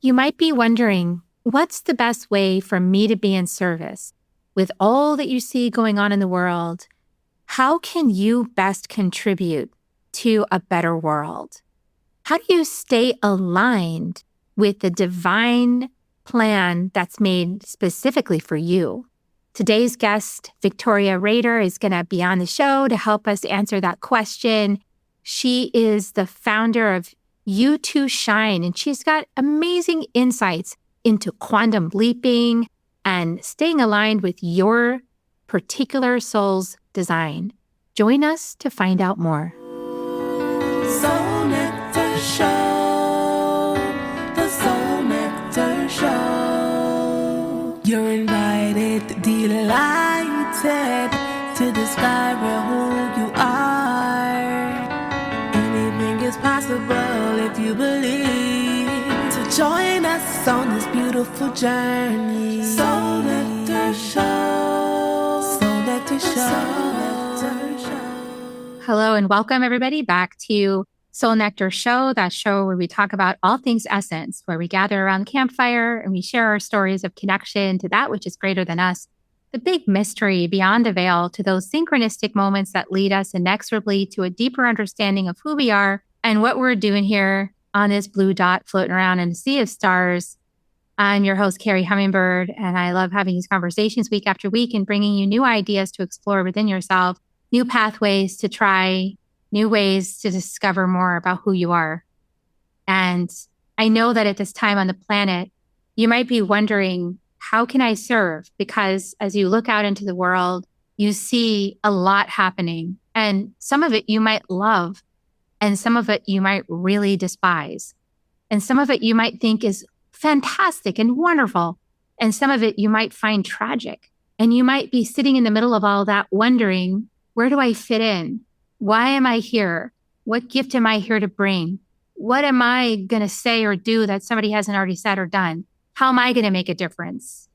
You might be wondering, what's the best way for me to be in service? With all that you see going on in the world, how can you best contribute to a better world? How do you stay aligned with the divine plan that's made specifically for you? Today's guest, Victoria Rader, is going to be on the show to help us answer that question. She is the founder of You Too Shine, and she's got amazing insights into quantum leaping and staying aligned with your particular soul's design. Join us to find out more. Soul Nectar Show, the Soul Nectar Show. You're invited, delighted to discover who you are. Anything is possible if you believe. So join us on this beautiful journey. Soul Nectar Show, Soul Nectar Show. Hello and welcome everybody back to Soul Nectar Show, that show where we talk about all things essence, where we gather around the campfire and we share our stories of connection to that which is greater than us, the big mystery beyond the veil, to those synchronistic moments that lead us inexorably to a deeper understanding of who we are and what we're doing here on this blue dot floating around in a sea of stars. I'm your host, Carrie Hummingbird, and I love having these conversations week after week and bringing you new ideas to explore within yourself, new pathways to try, new ways to discover more about who you are. And I know that at this time on the planet, you might be wondering, how can I serve? Because as you look out into the world, you see a lot happening. And some of it you might love, and some of it you might really despise. And some of it you might think is fantastic and wonderful. And some of it you might find tragic. And you might be sitting in the middle of all that wondering, where do I fit in? Why am I here? What gift am I here to bring? What am I going to say or do that somebody hasn't already said or done? How am I going to make a difference?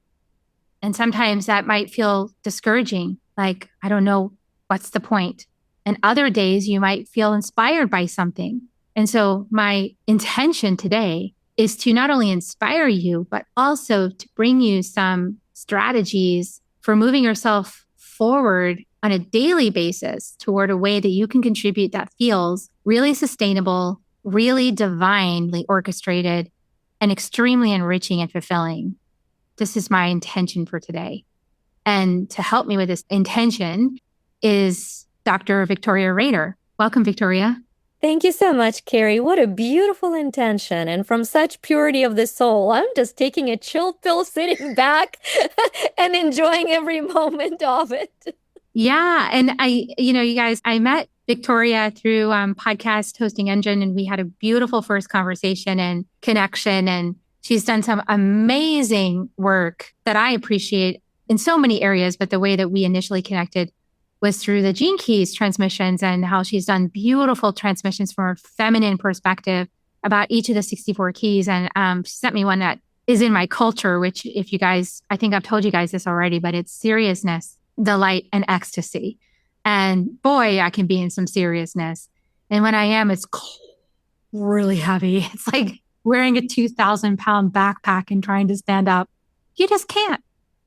And sometimes that might feel discouraging, like, I don't know, what's the point? And other days you might feel inspired by something. And so my intention today is to not only inspire you, but also to bring you some strategies for moving yourself forward on a daily basis toward a way that you can contribute that feels really sustainable, really divinely orchestrated, and extremely enriching and fulfilling. This is my intention for today. And to help me with this intention is Dr. Victoria Rader. Welcome, Victoria. Thank you so much, Carrie. What a beautiful intention. And from such purity of the soul, I'm just taking a chill pill, sitting back and enjoying every moment of it. Yeah. And you guys, I met Victoria through Podcast Hosting Engine, and we had a beautiful first conversation and connection. And she's done some amazing work that I appreciate in so many areas. But the way that we initially connected was through the Gene Keys transmissions, and how she's done beautiful transmissions from a feminine perspective about each of the 64 keys. And she sent me one that is in my culture, which if you guys, I think I've told you guys this already, but it's seriousness, delight, and ecstasy. And boy, I can be in some seriousness. And when I am, it's really heavy. It's like wearing a 2,000-pound backpack and trying to stand up. You just can't.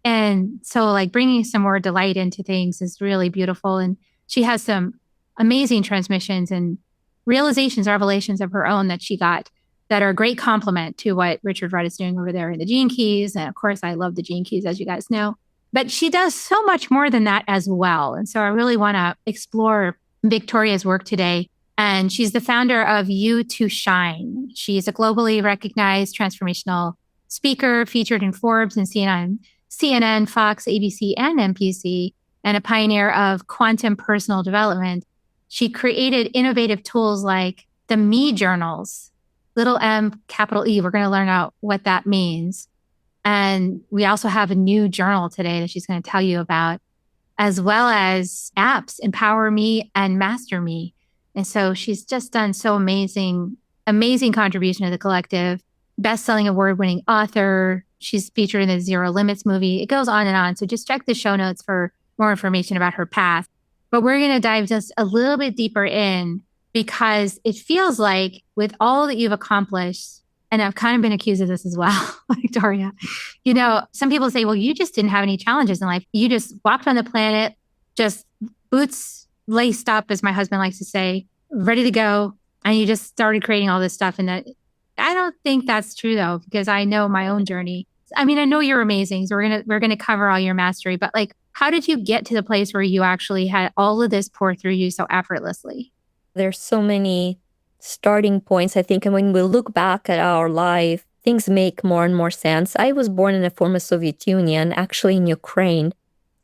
And so like bringing some more delight into things is really beautiful. And she has some amazing transmissions and realizations, revelations of her own that she got that are a great complement to what Richard Rudd is doing over there in the Gene Keys. And of course, I love the Gene Keys, as you guys know. But she does so much more than that as well. And so I really want to explore Victoria's work today. And she's the founder of You Too Shine. She's a globally recognized transformational speaker featured in Forbes and CNN, Fox, ABC, and NBC, and a pioneer of quantum personal development. She created innovative tools like the Me Journals, little m, capital E. We're going to learn out what that means. And we also have a new journal today that she's going to tell you about, as well as apps, Empower Me and Master Me. And so she's just done so amazing contribution to the collective, best-selling award-winning author. She's featured in the Zero Limits movie. It goes on and on. So just check the show notes for more information about her path. But we're going to dive just a little bit deeper in, because it feels like with all that you've accomplished and I've kind of been accused of this as well, Victoria. Some people say, well, you just didn't have any challenges in life. You just walked on the planet, just boots laced up, as my husband likes to say, ready to go. And you just started creating all this stuff. And that, I don't think that's true though, because I know my own journey. I mean, I know you're amazing. So we're gonna cover all your mastery, but like, how did you get to the place where you actually had all of this pour through you so effortlessly? There's so many starting points, I think. And when we look back at our life, things make more and more sense. I was born in a former Soviet Union, actually in Ukraine.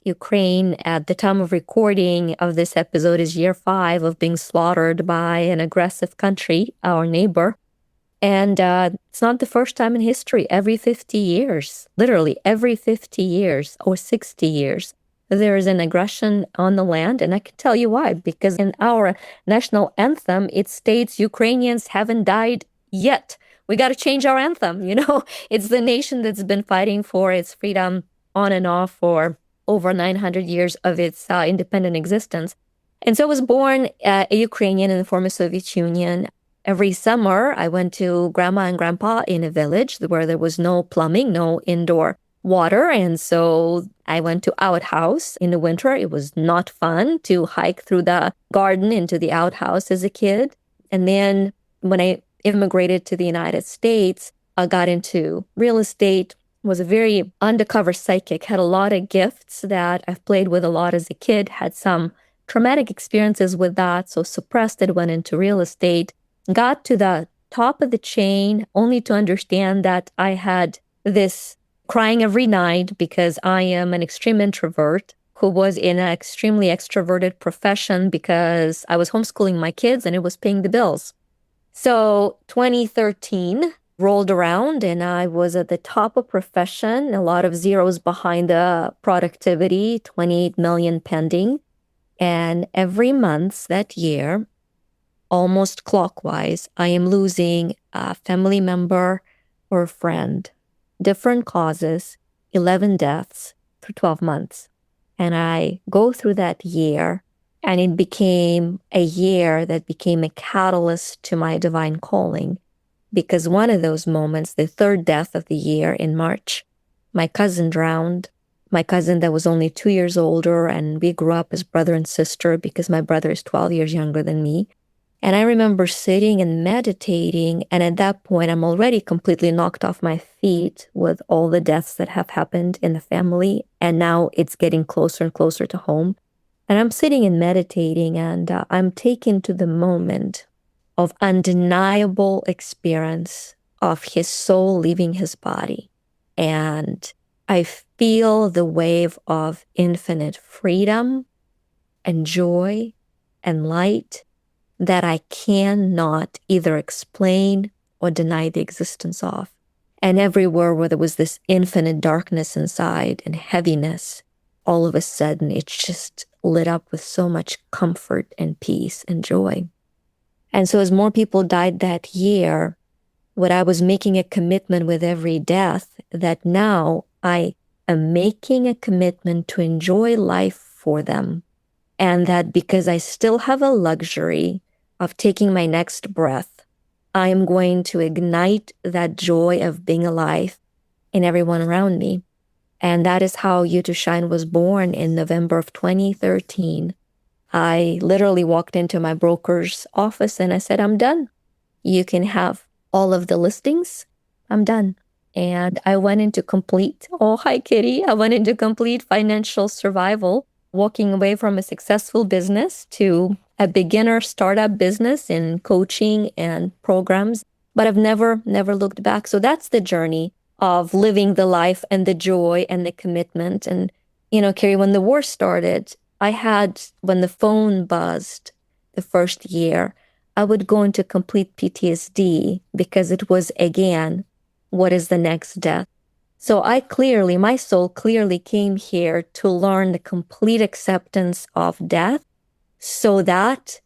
Ukraine, at the time of recording of this episode, is year 5 of being slaughtered by an aggressive country, our neighbor. And it's not the first time in history. Every 50 years, literally every 50 years or 60 years, there is an aggression on the land. And I can tell you why. Because in our national anthem, it states Ukrainians haven't died yet. We got to change our anthem. It's the nation that's been fighting for its freedom on and off for over 900 years of its independent existence. And so I was born a Ukrainian in the former Soviet Union. Every summer, I went to grandma and grandpa in a village where there was no plumbing, no indoor water. And so I went to outhouse in the winter. It was not fun to hike through the garden into the outhouse as a kid. And then when I immigrated to the United States, I got into real estate, was a very undercover psychic, had a lot of gifts that I've played with a lot as a kid, had some traumatic experiences with that. So suppressed it, went into real estate, got to the top of the chain only to understand that I had this crying every night because I am an extreme introvert who was in an extremely extroverted profession because I was homeschooling my kids and it was paying the bills. So 2013 rolled around and I was at the top of profession, a lot of zeros behind the productivity, 28 million pending. And every month that year, almost clockwise, I am losing a family member or a friend. Different causes, 11 deaths for 12 months. And I go through that year, and it became a year that became a catalyst to my divine calling. Because one of those moments, the third death of the year in March, my cousin drowned. My cousin that was only 2 years older, and we grew up as brother and sister because my brother is 12 years younger than me. And I remember sitting and meditating, and at that point, I'm already completely knocked off my feet with all the deaths that have happened in the family, and now it's getting closer and closer to home. And I'm sitting and meditating, and I'm taken to the moment of undeniable experience of his soul leaving his body. And I feel the wave of infinite freedom and joy and light that I cannot either explain or deny the existence of. And everywhere where there was this infinite darkness inside and heaviness, all of a sudden it's just lit up with so much comfort and peace and joy. And so as more people died that year, what I was making a commitment with every death, that now I am making a commitment to enjoy life for them. And that because I still have a luxury of taking my next breath, I am going to ignite that joy of being alive in everyone around me. And that is how You to Shine was born in November of 2013. I literally walked into my broker's office and I said, I'm done. You can have all of the listings. I'm done. And I went into complete, oh, hi, Kitty. I went into complete financial survival, walking away from a successful business to a beginner startup business in coaching and programs. But I've never looked back. So that's the journey of living the life and the joy and the commitment. And, Carrie, when the war started, when the phone buzzed the first year, I would go into complete PTSD because it was, again, what is the next death? So my soul clearly came here to learn the complete acceptance of death so that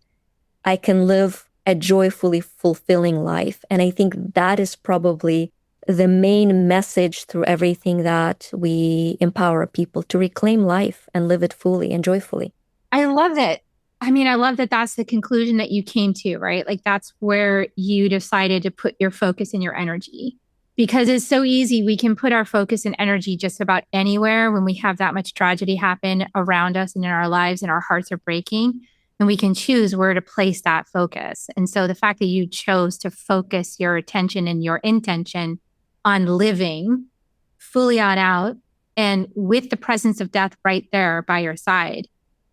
I can live a joyfully fulfilling life. And I think that is probably the main message through everything that we empower people to reclaim life and live it fully and joyfully. I love it. I mean, I love that that's the conclusion that you came to, right? Like that's where you decided to put your focus and your energy. Because it's so easy. We can put our focus and energy just about anywhere when we have that much tragedy happen around us and in our lives and our hearts are breaking. And we can choose where to place that focus. And so the fact that you chose to focus your attention and your intention on living fully on out and with the presence of death right there by your side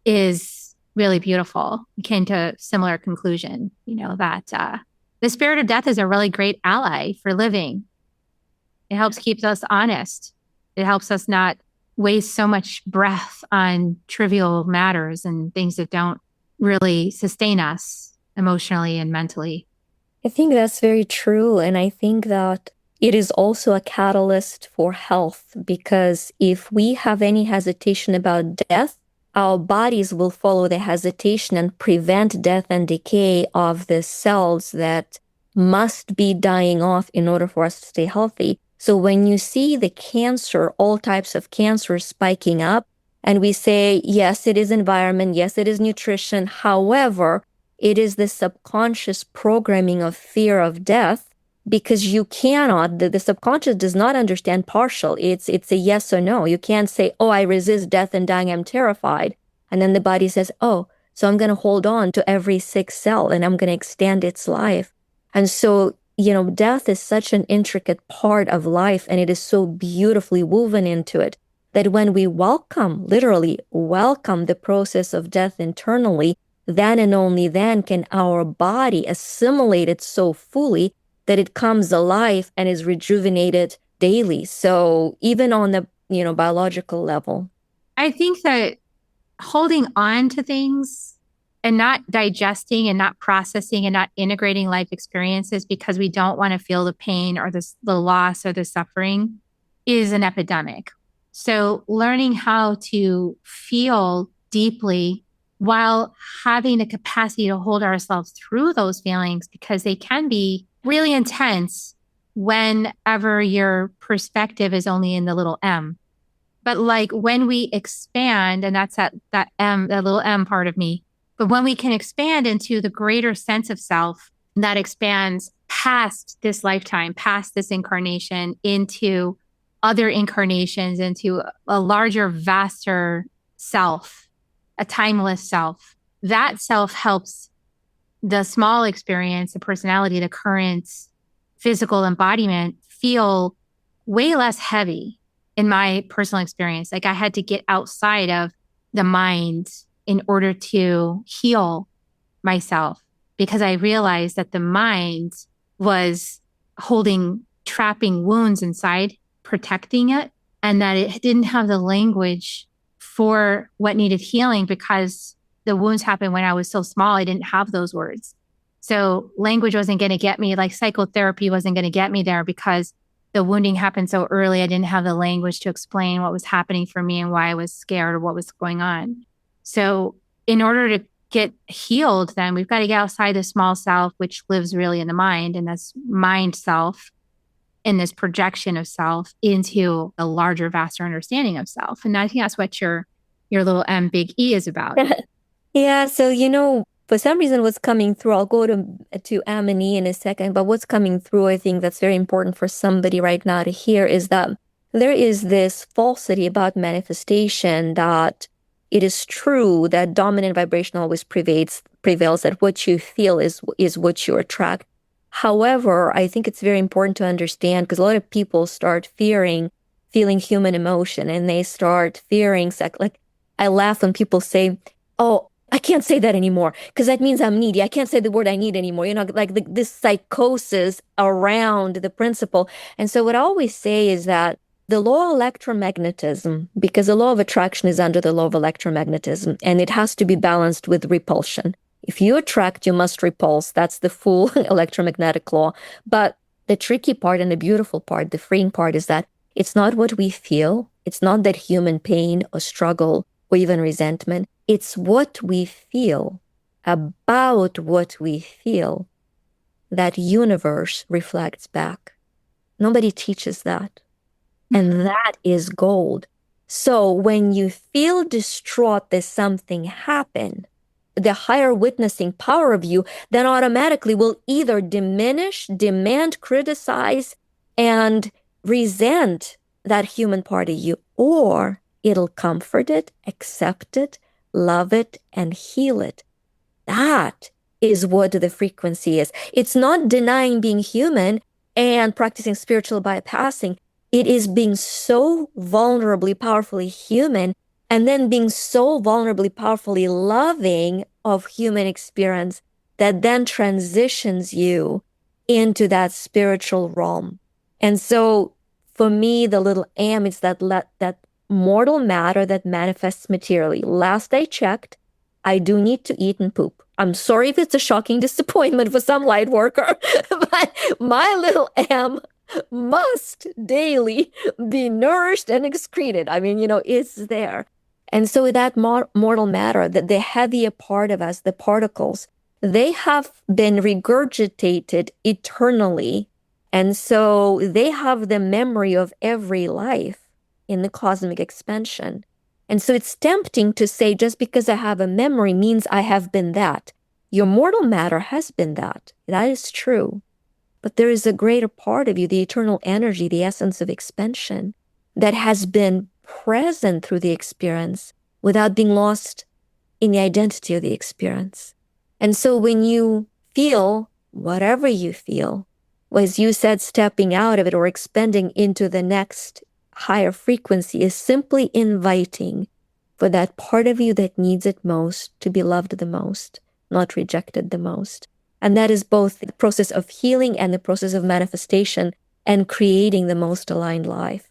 is really beautiful. We came to a similar conclusion, that the spirit of death is a really great ally for living. It helps keep us honest. It helps us not waste so much breath on trivial matters and things that don't really sustain us emotionally and mentally. I think that's very true. And I think that it is also a catalyst for health, because if we have any hesitation about death, our bodies will follow the hesitation and prevent death and decay of the cells that must be dying off in order for us to stay healthy. So when you see the cancer, all types of cancer spiking up, and we say, yes, it is environment, yes, it is nutrition. However, it is the subconscious programming of fear of death, because you cannot, the subconscious does not understand partial. It's a yes or no. You can't say, oh, I resist death and dying, I'm terrified. And then the body says, oh, so I'm going to hold on to every sick cell and I'm going to extend its life. And so, death is such an intricate part of life, and it is so beautifully woven into it that when we literally welcome the process of death internally, then and only then can our body assimilate it so fully that it comes alive and is rejuvenated daily. So even on the, biological level. I think that holding on to things and not digesting and not processing and not integrating life experiences because we don't want to feel the pain or the loss or the suffering is an epidemic. So learning how to feel deeply while having the capacity to hold ourselves through those feelings, because they can be really intense whenever your perspective is only in the little M. But like when we expand, and that's that M, that little M part of me, but when we can expand into the greater sense of self that expands past this lifetime, past this incarnation, into other incarnations, into a larger, vaster self, a timeless self, that self helps the small experience, the personality, the current physical embodiment feel way less heavy in my personal experience. Like I had to get outside of the mind in order to heal myself, because I realized that the mind was trapping wounds inside, protecting it, and that it didn't have the language for what needed healing because the wounds happened when I was so small. I didn't have those words. So language wasn't going to get me, like psychotherapy wasn't going to get me there, because the wounding happened so early. I didn't have the language to explain what was happening for me and why I was scared or what was going on. So in order to get healed, then we've got to get outside the small self, which lives really in the mind, and this mind self and this projection of self into a larger, vaster understanding of self. And I think that's what your little M big E is about. Yeah. So, for some reason, what's coming through, I'll go to M and E in a second, but what's coming through, I think that's very important for somebody right now to hear, is that there is this falsity about manifestation, that it is true that dominant vibration always prevails, that what you feel is what you attract. However, I think it's very important to understand, because a lot of people start feeling human emotion, and they start fearing, like I laugh when people say, oh, I can't say that anymore because that means I'm needy. I can't say the word I need anymore. Like this psychosis around the principle. And so what I always say is that the law of electromagnetism, because the law of attraction is under the law of electromagnetism, and it has to be balanced with repulsion. If you attract, you must repulse. That's the full electromagnetic law. But the tricky part and the beautiful part, the freeing part, is that it's not what we feel. It's not that human pain or struggle or even resentment. It's what we feel about what we feel that universe reflects back. Nobody teaches that. And that is gold. So when you feel distraught that something happened, the higher witnessing power of you, then automatically will either diminish, demand, criticize, and resent that human part of you, or it'll comfort it, accept it, love it, and heal it. That is what the frequency is. It's not denying being human and practicing spiritual bypassing. It is being so vulnerably, powerfully human, and then being so vulnerably, powerfully loving of human experience that then transitions you into that spiritual realm. And so for me, the little am is that mortal matter that manifests materially. Last I checked, I do need to eat and poop. I'm sorry if it's a shocking disappointment for some light worker, but my little am must daily be nourished and excreted. I mean, it's there. And so that mortal matter, that the heavier part of us, the particles, they have been regurgitated eternally. And so they have the memory of every life in the cosmic expansion. And so it's tempting to say, just because I have a memory means I have been that. Your mortal matter has been that. That is true. But there is a greater part of you, the eternal energy, the essence of expansion, that has been present through the experience without being lost in the identity of the experience. And so when you feel whatever you feel, as you said, stepping out of it or expanding into the next higher frequency is simply inviting for that part of you that needs it most to be loved the most, not rejected the most. And that is both the process of healing and the process of manifestation and creating the most aligned life.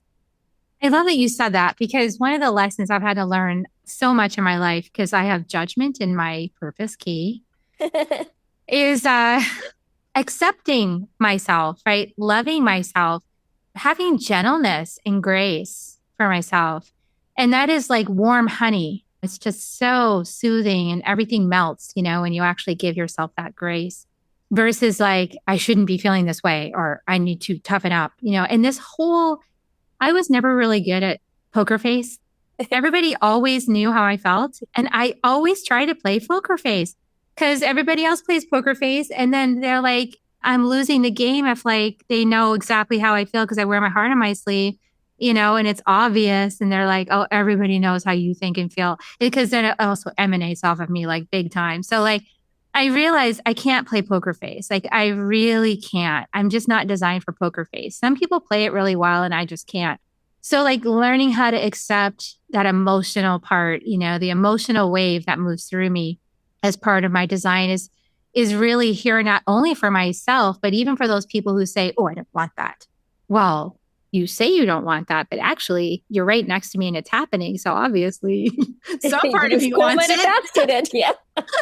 I love that you said that, because one of the lessons I've had to learn so much in my life, because I have judgment in my purpose key, is accepting myself, right? Loving myself, having gentleness and grace for myself. And that is like warm honey. It's just so soothing and everything melts, when you actually give yourself that grace, versus like, I shouldn't be feeling this way, or I need to toughen up, and I was never really good at poker face. Everybody always knew how I felt. And I always try to play poker face because everybody else plays poker face. And then they're like, I'm losing the game if like they know exactly how I feel because I wear my heart on my sleeve, and it's obvious. And they're like, oh, everybody knows how you think and feel, because then it also emanates off of me like big time. So like, I realized I can't play poker face. Like I really can't. I'm just not designed for poker face. Some people play it really well and I just can't. So like learning how to accept that emotional part, the emotional wave that moves through me as part of my design is really here not only for myself, but even for those people who say, oh, I don't want that. Well, you say you don't want that, but actually you're right next to me and it's happening. So obviously some part of you wants it. Yeah.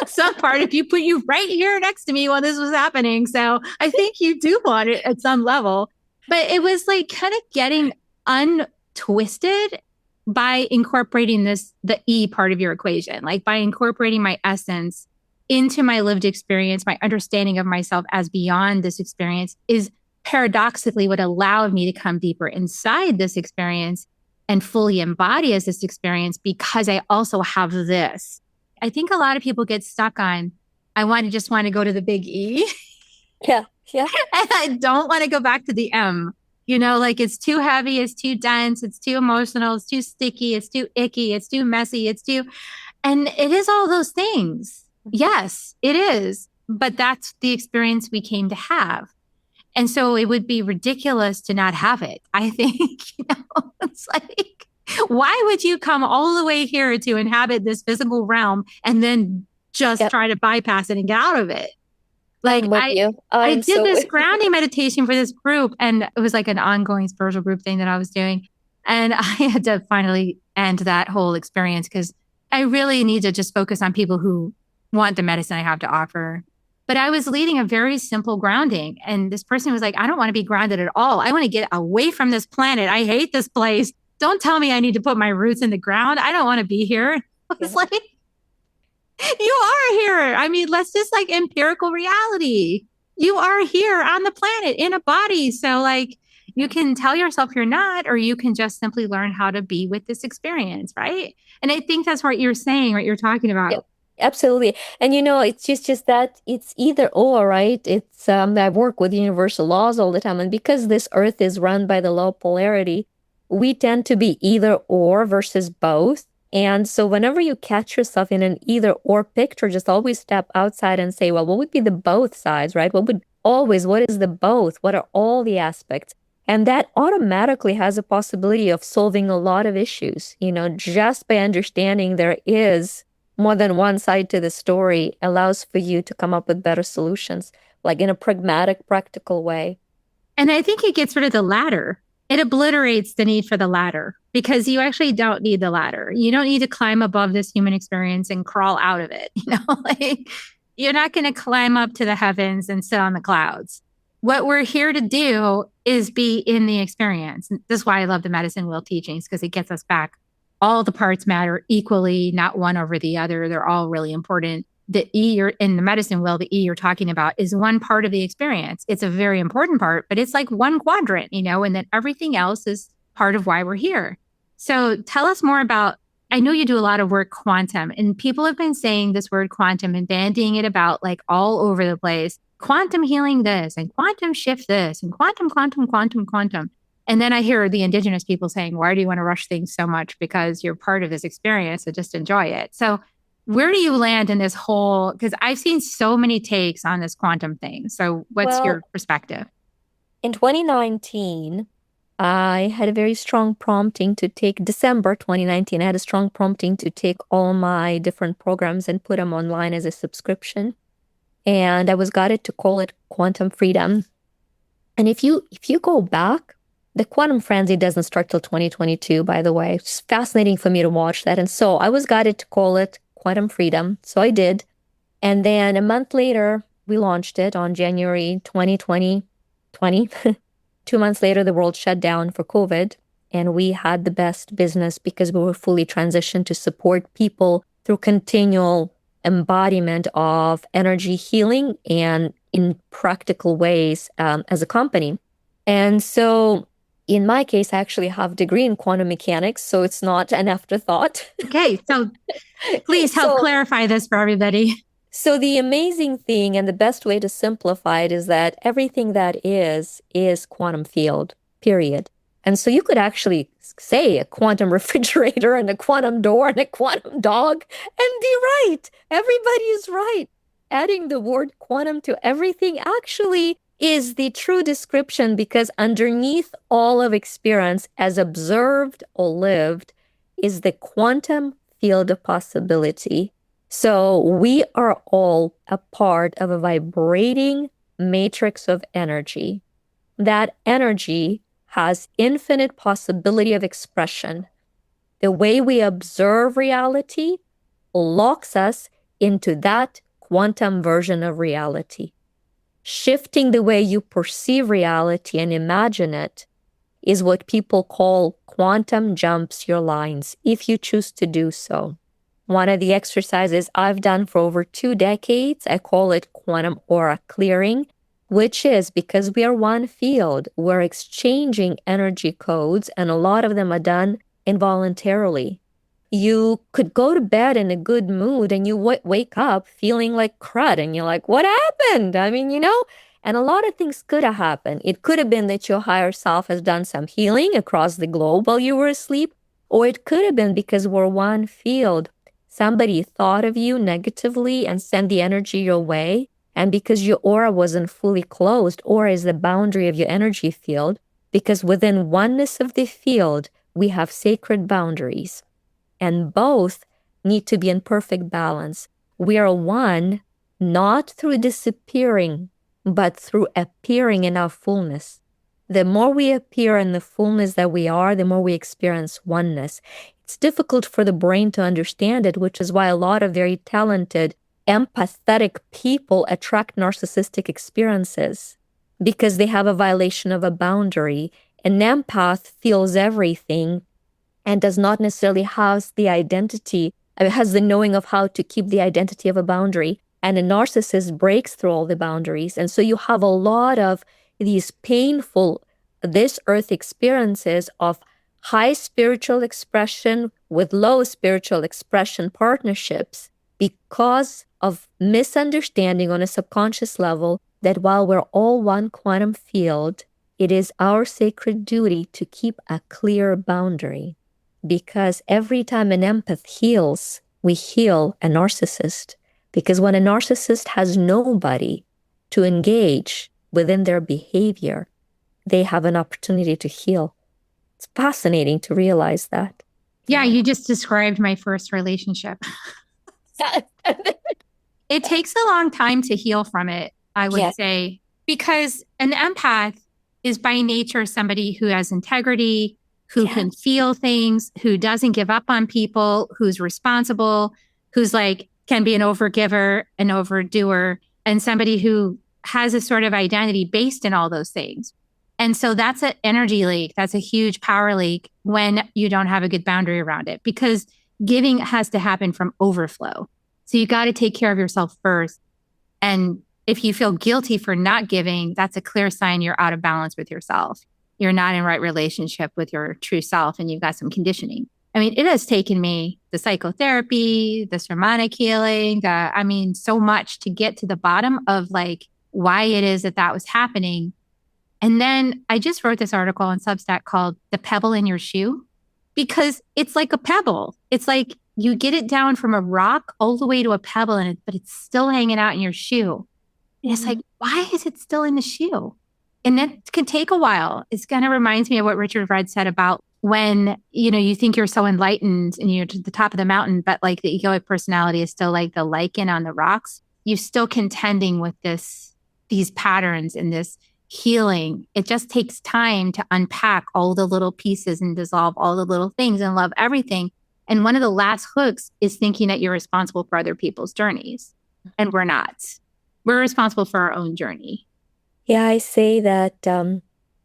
Some part of you put you right here next to me while this was happening. So I think you do want it at some level, but it was like kind of getting untwisted by incorporating the E part of your equation, like by incorporating my essence into my lived experience. My understanding of myself as beyond this experience is paradoxically what allowed me to come deeper inside this experience and fully embody as this experience, because I also have this. I think a lot of people get stuck on, just want to go to the big E. Yeah. Yeah. And I don't want to go back to the M. Like it's too heavy, it's too dense, it's too emotional, it's too sticky, it's too icky, it's too messy, and it is all those things. Yes, it is. But that's the experience we came to have. And so it would be ridiculous to not have it. I think, it's like, why would you come all the way here to inhabit this physical realm and then just try to bypass it and get out of it? Like I did this grounding meditation for this group, and it was like an ongoing spiritual group thing that I was doing. And I had to finally end that whole experience because I really need to just focus on people who want the medicine I have to offer. But I was leading a very simple grounding. And this person was like, I don't want to be grounded at all. I want to get away from this planet. I hate this place. Don't tell me I need to put my roots in the ground. I don't want to be here. I was like, you are here. I mean, let's just like empirical reality. You are here on the planet in a body. So like you can tell yourself you're not, or you can just simply learn how to be with this experience. Right. And I think that's what you're saying, what you're talking about. Absolutely. And it's just that it's either or, right? It's I work with universal laws all the time. And because this earth is run by the law of polarity, we tend to be either or versus both. And so whenever you catch yourself in an either or picture, just always step outside and say, well, what would be the both sides, right? What is the both? What are all the aspects? And that automatically has a possibility of solving a lot of issues, just by understanding there is more than one side to the story allows for you to come up with better solutions, like in a pragmatic, practical way. And I think it gets rid of the ladder. It obliterates the need for the ladder because you actually don't need the ladder. You don't need to climb above this human experience and crawl out of it. Like you're not going to climb up to the heavens and sit on the clouds. What we're here to do is be in the experience. And this is why I love the medicine wheel teachings, because it gets us back. All the parts matter equally, not one over the other. They're all really important. The E you're in the medicine wheel, the E you're talking about is one part of the experience. It's a very important part, but it's like one quadrant, and then everything else is part of why we're here. So tell us more about, I know you do a lot of work quantum, and people have been saying this word quantum and bandying it about like all over the place. Quantum healing this and quantum shift this and quantum, quantum, quantum, quantum. And then I hear the indigenous people saying, why do you want to rush things so much? Because you're part of this experience, so just enjoy it. So where do you land in this whole, because I've seen so many takes on this quantum thing. So what's your perspective? In 2019, I had a very strong prompting to take December 2019. I had a strong prompting to take all my different programs and put them online as a subscription. And I was guided to call it quantum freedom. And if you go back, the quantum frenzy doesn't start till 2022, by the way. It's fascinating for me to watch that. And so I was guided to call it quantum freedom. So I did. And then a month later, we launched it on January 2020. 2 months later, the world shut down for COVID. And we had the best business because we were fully transitioned to support people through continual embodiment of energy healing and in practical ways as a company. And so in my case, I actually have a degree in quantum mechanics, so it's not an afterthought. Okay, so please help clarify this for everybody. So the amazing thing and the best way to simplify it is that everything that is quantum field, period. And so you could actually say a quantum refrigerator and a quantum door and a quantum dog and be right. Everybody is right. Adding the word quantum to everything actually is the true description, because underneath all of experience as observed or lived is the quantum field of possibility. So we are all a part of a vibrating matrix of energy. That energy has infinite possibility of expression. The way we observe reality locks us into that quantum version of reality. Shifting the way you perceive reality and imagine it is what people call quantum jumps your lines, if you choose to do so. One of the exercises I've done for over 2 decades, I call it quantum aura clearing, which is because we are one field, we're exchanging energy codes, and a lot of them are done involuntarily. You could go to bed in a good mood and you wake up feeling like crud and you're like, what happened? I mean, and a lot of things could have happened. It could have been that your higher self has done some healing across the globe while you were asleep, or it could have been because we're one field. Somebody thought of you negatively and sent the energy your way. And because your aura wasn't fully closed, aura is the boundary of your energy field, because within oneness of the field, we have sacred boundaries. And both need to be in perfect balance. We are one, not through disappearing, but through appearing in our fullness. The more we appear in the fullness that we are, the more we experience oneness. It's difficult for the brain to understand it, which is why a lot of very talented, empathetic people attract narcissistic experiences, because they have a violation of a boundary. An empath feels everything and does not necessarily have the identity, has the knowing of how to keep the identity of a boundary. And a narcissist breaks through all the boundaries. And so you have a lot of these painful, this earth experiences of high spiritual expression with low spiritual expression partnerships. because of misunderstanding on a subconscious level that while we're all one quantum field, it is our sacred duty to keep a clear boundary. Because every time an empath heals, we heal a narcissist. Because when a narcissist has nobody to engage within their behavior, they have an opportunity to heal. It's fascinating to realize that. Yeah, you just described my first relationship. It takes a long time to heal from it, I would say, because an empath is by nature somebody who has integrity, who can feel things, who doesn't give up on people, who's responsible, who's like, can be an overgiver, an overdoer, and somebody who has a sort of identity based in all those things. And so that's an energy leak. That's a huge power leak when you don't have a good boundary around it, because giving has to happen from overflow. So you got to take care of yourself first. And if you feel guilty for not giving, that's a clear sign you're out of balance with yourself. You're not in right relationship with your true self, and you've got some conditioning. I mean, it has taken me the psychotherapy, the shamanic healing, so much to get to the bottom of like why it is that that was happening. And then I just wrote this article on Substack called The Pebble in Your Shoe, because it's like a pebble. It's like you get it down from a rock all the way to a pebble, but it's still hanging out in your shoe. And it's like, why is it still in the shoe? And that can take a while. It kind of reminds me of what Richard Rudd said about when, you think you're so enlightened and you're to the top of the mountain, but like the egoic personality is still like the lichen on the rocks. You're still contending with these patterns and this healing. It just takes time to unpack all the little pieces and dissolve all the little things and love everything. And one of the last hooks is thinking that you're responsible for other people's journeys. And we're not. We're responsible for our own journey. Yeah, I say that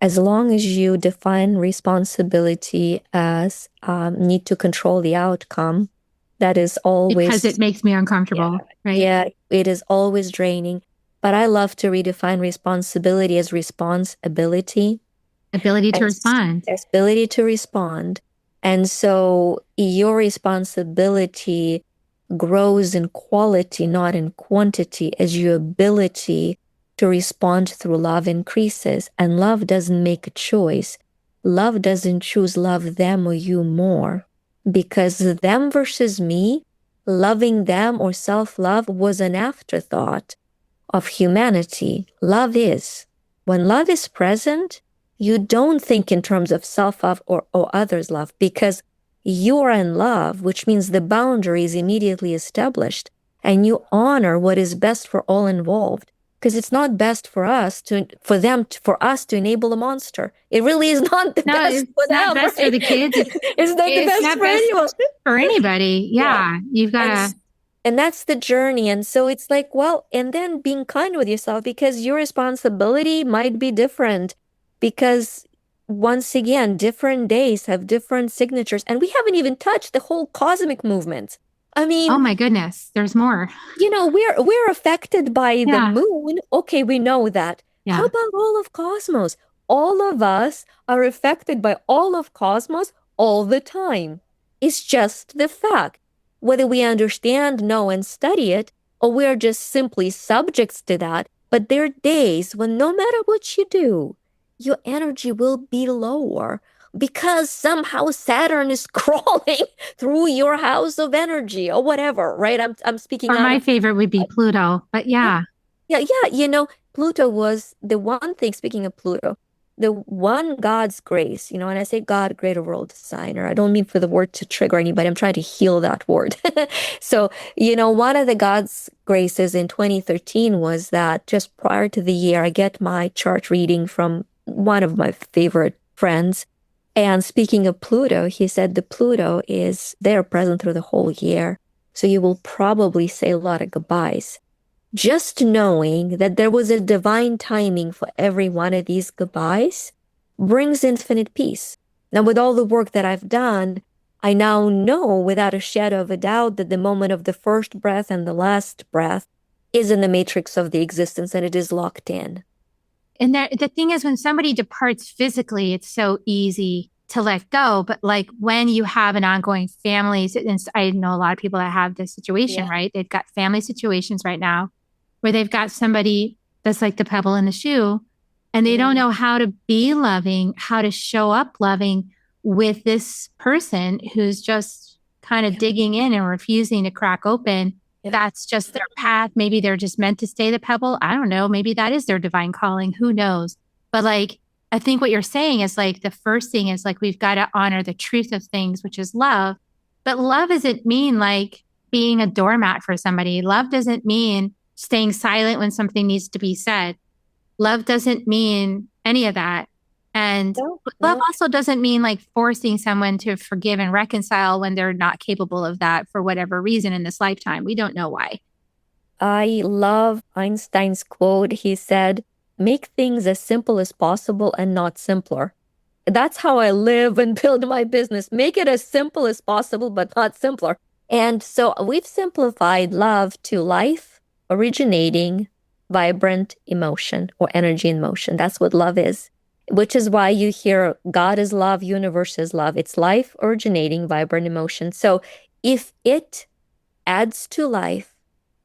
as long as you define responsibility as need to control the outcome, that is always... Because it makes me uncomfortable, right? Yeah, it is always draining. But I love to redefine responsibility as responsibility. Ability to respond. Ability to respond. And so your responsibility grows in quality, not in quantity, as your ability to respond through love increases. And love doesn't make a choice. Love doesn't choose love them or you more. Because them versus me, loving them or self-love was an afterthought of humanity. Love is. When love is present, you don't think in terms of self-love or others' love, because you're in love, which means the boundary is immediately established and you honor what is best for all involved. Because it's not best for us for us to enable a monster. It really is not the best for them. Not best for the kids. It's not the best for anyone. For anybody. Yeah. You've got to. And that's the journey. And so it's like, and then being kind with yourself, because your responsibility might be different. Because once again, different days have different signatures. And we haven't even touched the whole cosmic movement. I mean, oh my goodness, there's more. We're affected by the moon. Okay, we know that. Yeah. How about all of cosmos? All of us are affected by all of cosmos all the time. It's just the fact. Whether we understand, know, and study it, or we're just simply subjects to that. But there are days when no matter what you do, your energy will be lower, because somehow Saturn is crawling through your house of energy or whatever, right? I'm speaking. Or my favorite would be Pluto, but yeah. Pluto was the one thing, speaking of Pluto, the one God's grace, and I say God, greater world designer. I don't mean for the word to trigger anybody. I'm trying to heal that word. So, one of the God's graces in 2013 was that just prior to the year, I get my chart reading from one of my favorite friends. And speaking of Pluto, he said the Pluto is there present through the whole year. So you will probably say a lot of goodbyes. Just knowing that there was a divine timing for every one of these goodbyes brings infinite peace. Now, with all the work that I've done, I now know without a shadow of a doubt that the moment of the first breath and the last breath is in the matrix of the existence, and it is locked in. And the thing is, when somebody departs physically, it's so easy to let go. But like when you have an ongoing family, and I know a lot of people that have this situation, right? They've got family situations right now where they've got somebody that's like the pebble in the shoe, and they don't know how to be loving, how to show up loving with this person who's just kind of digging in and refusing to crack open. That's just their path. Maybe they're just meant to stay the pebble. I don't know. Maybe that is their divine calling. Who knows? But like, I think what you're saying is like the first thing is like we've got to honor the truth of things, which is love. But love doesn't mean like being a doormat for somebody. Love doesn't mean staying silent when something needs to be said. Love doesn't mean any of that. And love also doesn't mean like forcing someone to forgive and reconcile when they're not capable of that for whatever reason in this lifetime. We don't know why. I love Einstein's quote. He said, make things as simple as possible and not simpler. That's how I live and build my business. Make it as simple as possible, but not simpler. And so we've simplified love to life, originating, vibrant emotion or energy in motion. That's what love is, which is why you hear God is love, universe is love. It's life, originating, vibrant emotion. So if it adds to life,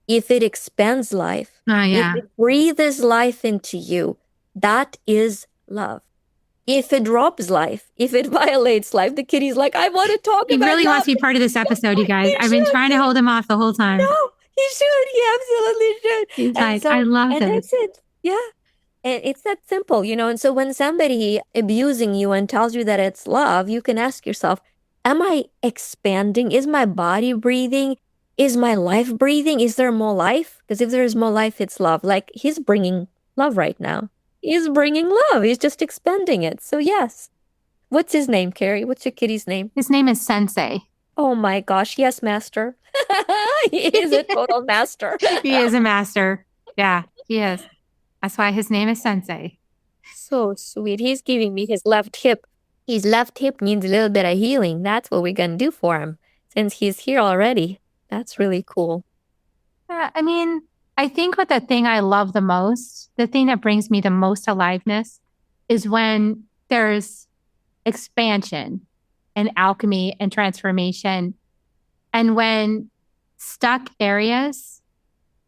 if it expands life, if it breathes life into you, that is love. If it robs life, if it violates life, the kitty's like, I want to talk about He really love. wants to be part of this episode, you guys. I've been trying to hold him off the whole time. No, he should. He absolutely should. He's like, I love this. And that's it. Yeah. And it's that simple, you know. And so when somebody abusing you and tells you that it's love, you can ask yourself, am I expanding? Is my body breathing? Is my life breathing? Is there more life? Because if there is more life, it's love. Like he's bringing love right now. He's bringing love. He's just expanding it. So yes. What's his name, Carrie? What's your kitty's name? His name is Sensei. Oh my gosh. Yes, master. He is a total master. He is a master. Yeah, he is. That's why his name is Sensei. So sweet. He's giving me his left hip. His left hip needs a little bit of healing. That's what we're going to do for him since he's here already. That's really cool. I mean, I think what the thing I love the most, the thing that brings me the most aliveness is when there's expansion and alchemy and transformation. And when stuck areas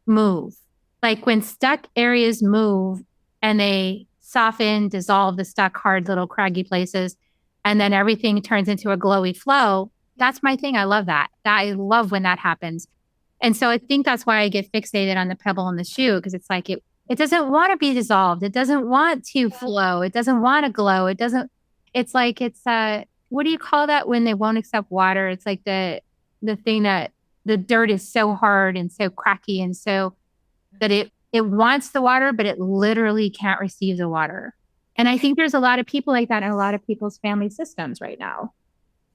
move, like when stuck areas move and they soften, dissolve the stuck, hard, little craggy places, and then everything turns into a glowy flow. That's my thing. I love that. I love when that happens. And so I think that's why I get fixated on the pebble in the shoe, because it's like it doesn't want to be dissolved. It doesn't want to flow. It doesn't want to glow. It's like what do you call that when they won't accept water? It's like the thing that the dirt is so hard and so cracky and so that it wants the water, but it literally can't receive the water. And I think there's a lot of people like that in a lot of people's family systems right now.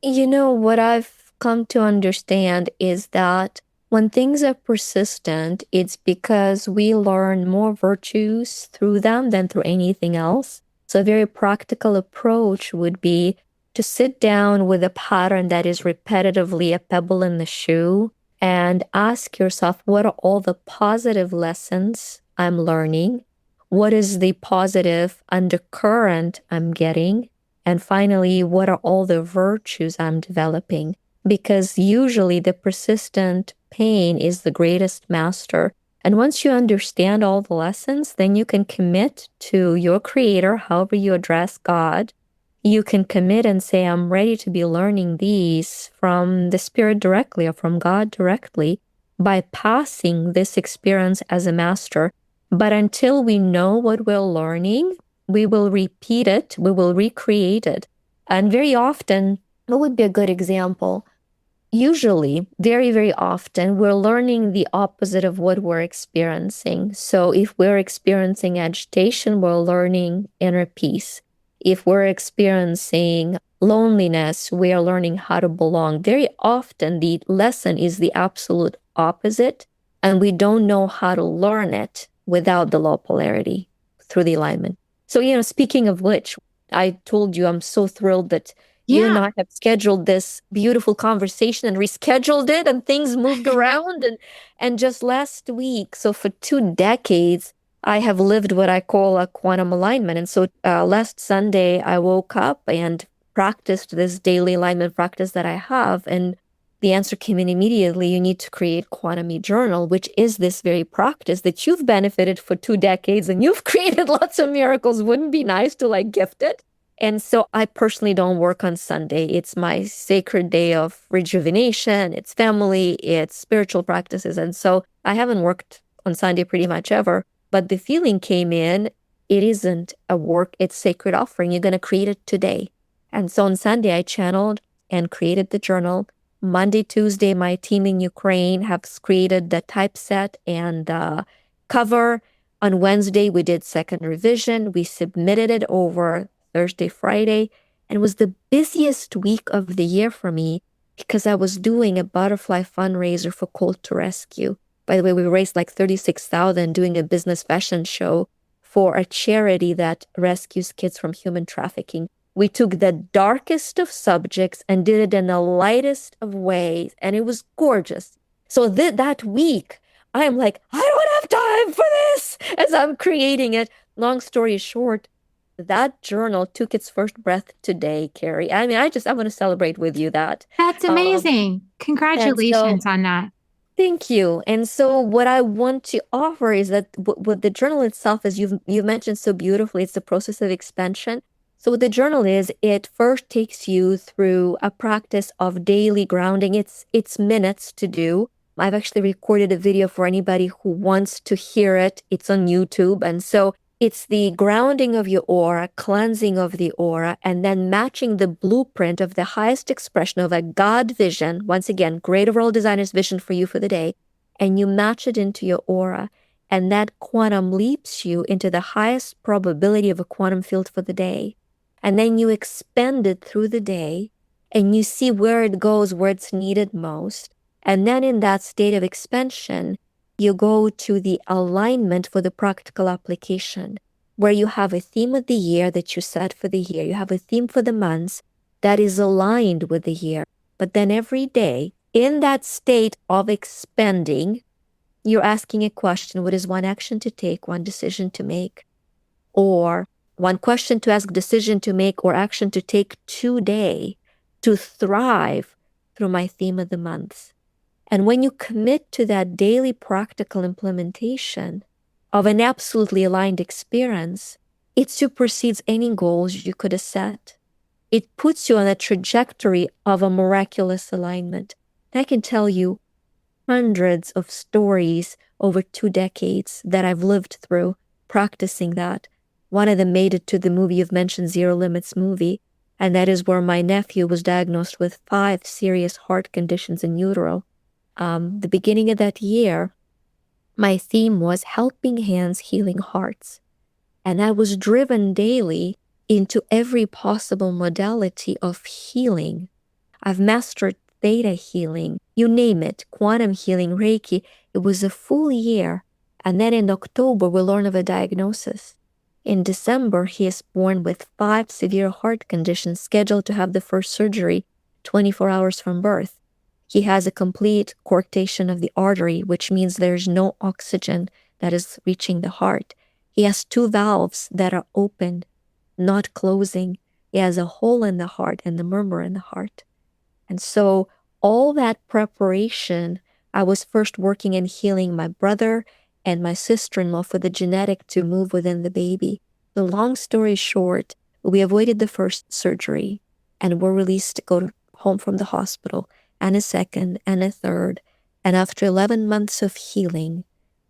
You know, what I've come to understand is that when things are persistent, it's because we learn more virtues through them than through anything else. So a very practical approach would be to sit down with a pattern that is repetitively a pebble in the shoe and ask yourself, what are all the positive lessons I'm learning? What is the positive undercurrent I'm getting? And finally, what are all the virtues I'm developing? Because usually the persistent pain is the greatest master. And once you understand all the lessons, then you can commit to your creator, however you address God. You can commit and say, I'm ready to be learning these from the Spirit directly or from God directly by passing this experience as a master. But until we know what we're learning, we will repeat it, we will recreate it. And very often, what would be a good example? Usually, very, very often, we're learning the opposite of what we're experiencing. So if we're experiencing agitation, we're learning inner peace. If we're experiencing loneliness, we are learning how to belong. Very often, the lesson is the absolute opposite, and we don't know how to learn it without the low polarity through the alignment. So, speaking of which, I told you I'm so thrilled that you and I have scheduled this beautiful conversation and rescheduled it, and things moved around. And just last week, so for 2 decades, I have lived what I call a quantum alignment. And so last Sunday, I woke up and practiced this daily alignment practice that I have. And the answer came in immediately. You need to create Quantum E Journal, which is this very practice that you've benefited for 2 decades and you've created lots of miracles. Wouldn't be nice to like gift it? And so I personally don't work on Sunday. It's my sacred day of rejuvenation. It's family, it's spiritual practices. And so I haven't worked on Sunday pretty much ever. But the feeling came in, it isn't a work, it's sacred offering. You're going to create it today. And so on Sunday, I channeled and created the journal. Monday, Tuesday, my team in Ukraine have created the typeset and the cover. On Wednesday, we did second revision. We submitted it over Thursday, Friday, and it was the busiest week of the year for me because I was doing a butterfly fundraiser for Cold to Rescue. By the way, we raised like $36,000 doing a business fashion show for a charity that rescues kids from human trafficking. We took the darkest of subjects and did it in the lightest of ways, and it was gorgeous. So that week, I'm like, I don't have time for this as I'm creating it. Long story short, that journal took its first breath today, Carrie. I mean, I want to celebrate with you that. That's amazing. Congratulations on that. Thank you. And so what I want to offer is that what the journal itself, as you've mentioned so beautifully, it's the process of expansion. So what the journal is, it first takes you through a practice of daily grounding. It's minutes to do. I've actually recorded a video for anybody who wants to hear it. It's on YouTube. And so it's the grounding of your aura, cleansing of the aura, and then matching the blueprint of the highest expression of a God vision. Once again, great overall designer's vision for you for the day. And you match it into your aura. And that quantum leaps you into the highest probability of a quantum field for the day. And then you expand it through the day and you see where it goes, where it's needed most. And then in that state of expansion, you go to the alignment for the practical application, where you have a theme of the year that you set for the year. You have a theme for the months that is aligned with the year. But then every day, in that state of expanding, you're asking a question: what is one action to take, one decision to make? Or one question to ask, decision to make, or action to take today to thrive through my theme of the month. And when you commit to that daily practical implementation of an absolutely aligned experience, it supersedes any goals you could have set. It puts you on a trajectory of a miraculous alignment. And I can tell you hundreds of stories over 2 decades that I've lived through practicing that. One of them made it to the movie you've mentioned, Zero Limits movie, and that is where my nephew was diagnosed with 5 serious heart conditions in utero. The beginning of that year, my theme was helping hands, healing hearts. And I was driven daily into every possible modality of healing. I've mastered theta healing, you name it, quantum healing, Reiki. It was a full year. And then in October, we learned of a diagnosis. In December, he is born with 5 severe heart conditions, scheduled to have the first surgery 24 hours from birth. He has a complete coarctation of the artery, which means there's no oxygen that is reaching the heart. He has 2 valves that are open, not closing. He has a hole in the heart and the murmur in the heart. And so all that preparation, I was first working and healing my brother and my sister-in-law for the genetic to move within the baby. The long story short, we avoided the first surgery and were released to go home from the hospital, and a second and a third. And after 11 months of healing,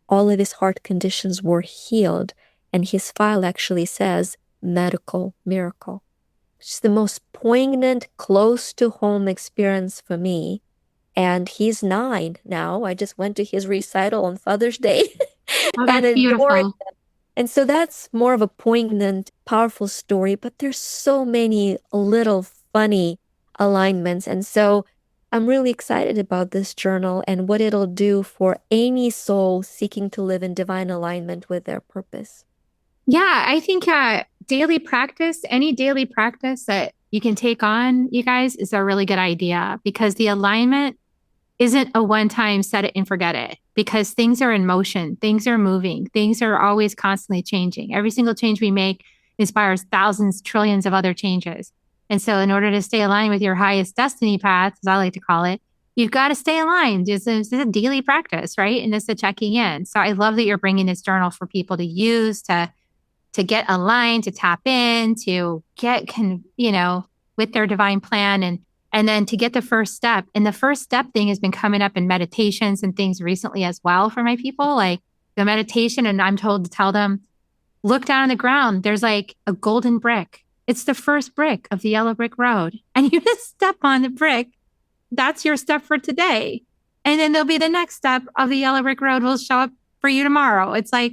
all of his heart conditions were healed. And his file actually says medical miracle. It's the most poignant, close to home experience for me. And he's 9 now. I just went to his recital on Father's Day. Oh, that's beautiful. And so that's more of a poignant, powerful story, but there's so many little funny alignments. And so I'm really excited about this journal and what it'll do for any soul seeking to live in divine alignment with their purpose. Yeah, I think daily practice, any daily practice that you can take on, you guys, is a really good idea, because the alignment isn't a one-time set it and forget it, because things are in motion, things are moving, things are always constantly changing. Every single change we make inspires thousands, trillions of other changes. And so in order to stay aligned with your highest destiny path, as I like to call it, you've got to stay aligned. It's a daily practice, right? And it's a checking in. So I love that you're bringing this journal for people to use, to get aligned, to tap in, to get, with their divine plan, and then to get the first step. And the first step thing has been coming up in meditations and things recently as well for my people, like the meditation. And I'm told to tell them, look down on the ground. There's like a golden brick. It's the first brick of the yellow brick road. And you just step on the brick. That's your step for today. And then there'll be the next step of the yellow brick road will show up for you tomorrow. It's like,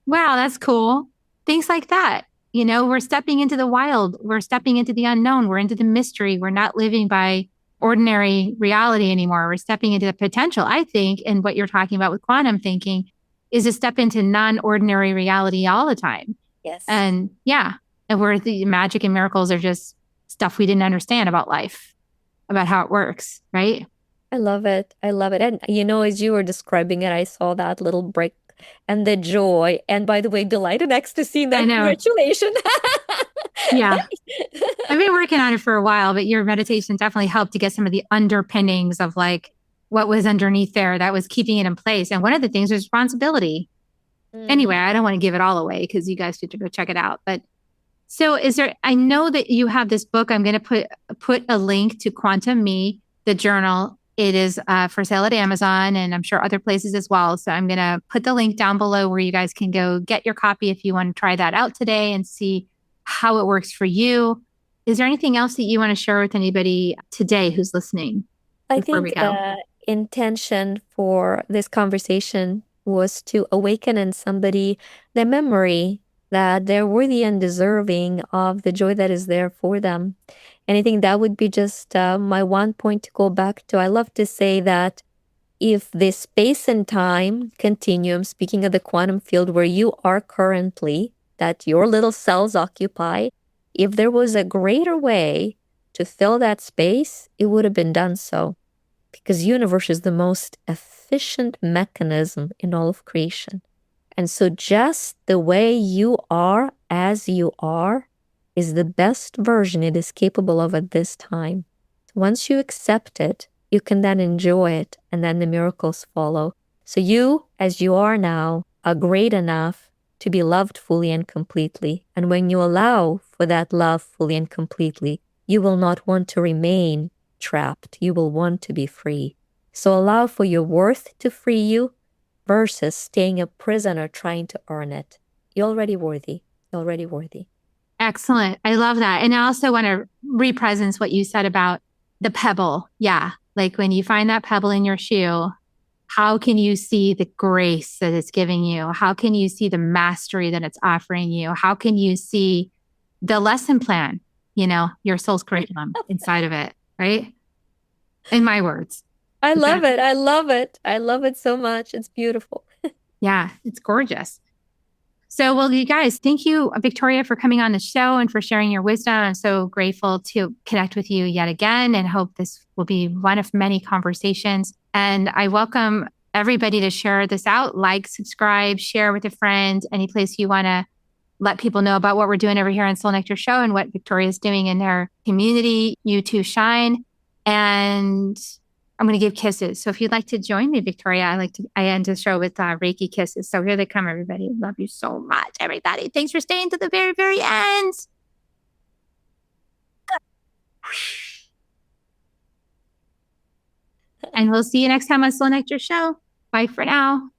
wow, that's cool. Things like that. We're stepping into the wild. We're stepping into the unknown. We're into the mystery. We're not living by ordinary reality anymore. We're stepping into the potential, I think, and what you're talking about with quantum thinking is to step into non-ordinary reality all the time. Yes. And where the magic and miracles are just stuff we didn't understand about life, about how it works, right? I love it. I love it. And as you were describing it, I saw that little brick and the joy. And by the way, delight and ecstasy in that. Congratulations. Yeah. I've been working on it for a while, but your meditation definitely helped to get some of the underpinnings of like what was underneath there that was keeping it in place. And one of the things was responsibility. Anyway, I don't want to give it all away because you guys should go check it out. But so I know that you have this book. I'm going to put a link to Quantum Me, the journal. It is for sale at Amazon and I'm sure other places as well. So I'm going to put the link down below where you guys can go get your copy if you want to try that out today and see how it works for you. Is there anything else that you want to share with anybody today who's listening? I think the intention for this conversation was to awaken in somebody the memory that they're worthy and deserving of the joy that is there for them. And I think that would be just my one point to go back to. I love to say that if this space and time continuum, speaking of the quantum field where you are currently, that your little cells occupy, if there was a greater way to fill that space, it would have been done so. Because universe is the most efficient mechanism in all of creation. And so just the way you are as you are is the best version it is capable of at this time. Once you accept it, you can then enjoy it, and then the miracles follow. So you, as you are now, are great enough to be loved fully and completely. And when you allow for that love fully and completely, you will not want to remain trapped. You will want to be free. So allow for your worth to free you versus staying a prisoner trying to earn it. You're already worthy. You're already worthy. Excellent. I love that. And I also want to represence what you said about the pebble. Yeah. Like when you find that pebble in your shoe, how can you see the grace that it's giving you? How can you see the mastery that it's offering you? How can you see the lesson plan, your soul's curriculum inside of it, right? In my words. I love it. I love it. I love it so much. It's beautiful. Yeah, it's gorgeous. So, well, you guys, thank you, Victoria, for coming on the show and for sharing your wisdom. I'm so grateful to connect with you yet again and hope this will be one of many conversations. And I welcome everybody to share this out, like, subscribe, share with a friend, any place you want to let people know about what we're doing over here on Soul Nectar Show and what Victoria is doing in their community. You too shine. And I'm going to give kisses. So if you'd like to join me, Victoria, I end the show with Reiki kisses. So here they come, everybody. Love you so much, everybody. Thanks for staying to the very, very end. And we'll see you next time on Soul Nectar Show. Bye for now.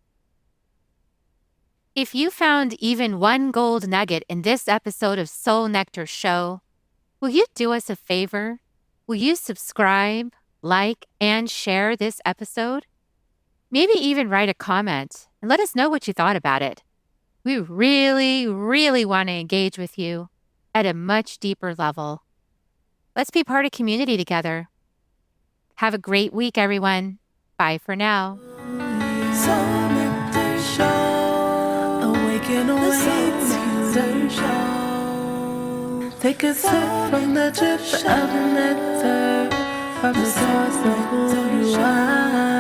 If you found even one gold nugget in this episode of Soul Nectar Show, will you do us a favor? Will you subscribe, like, and share this episode? Maybe even write a comment and let us know what you thought about it. We really, really want to engage with you at a much deeper level. Let's be part of community together. Have a great week, everyone. Bye for now. Soul Nectar Show. Awaken, awake, Show. Take a sip from the drip of nectar, from the source of who you are.